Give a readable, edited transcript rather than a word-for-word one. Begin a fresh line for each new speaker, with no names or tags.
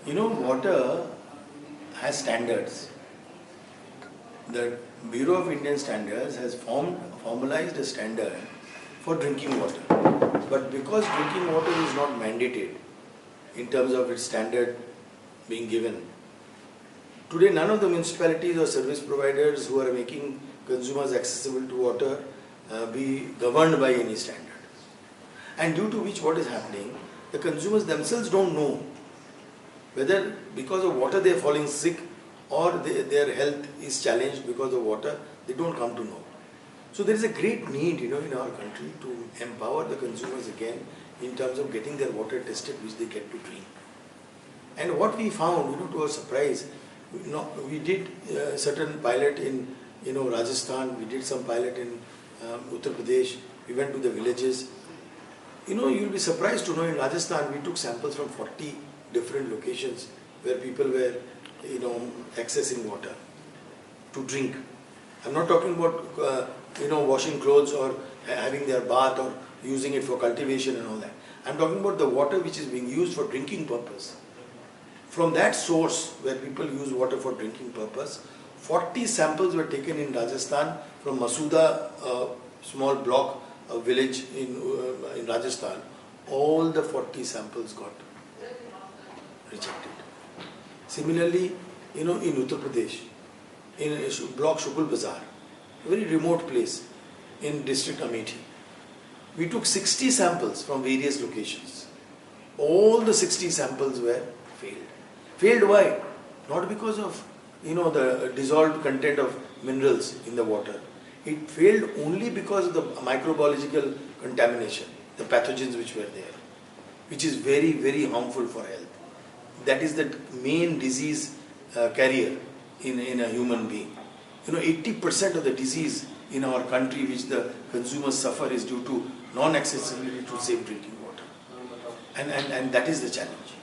Water has standards. The Bureau of Indian Standards has formalized a standard for drinking water. But because drinking water is not mandated in terms of its standard being given, today none of the municipalities or service providers who are making consumers accessible to water be governed by any standard. And due to which what is happening, the consumers themselves don't know whether because of water they are falling sick or their health is challenged because of water, they don't come to know. So there is a great need, in our country to empower the consumers again in terms of getting their water tested which they get to drink. And what we found, to our surprise, we did certain pilot in, Rajasthan, we did some pilot in Uttar Pradesh, we went to the villages. You'll be surprised to know in Rajasthan we took samples from 40 different locations where people were, accessing water to drink. I'm not talking about, washing clothes or having their bath or using it for cultivation and all that. I'm talking about the water which is being used for drinking purpose. From that source where people use water for drinking purpose, 40 samples were taken in Rajasthan from Masuda, a small block, a village in Rajasthan. All the 40 samples got rejected. Similarly, in Uttar Pradesh, in a block Shukul Bazar, a very remote place in district Amethi, we took 60 samples from various locations. All the 60 samples were failed. Failed why? Not because of the dissolved content of minerals in the water. It failed only because of the microbiological contamination, the pathogens which were there, which is very, very harmful for health. That is the main disease carrier in a human being. 80% of the disease in our country which the consumers suffer is due to non-accessibility to safe drinking water. And that is the challenge.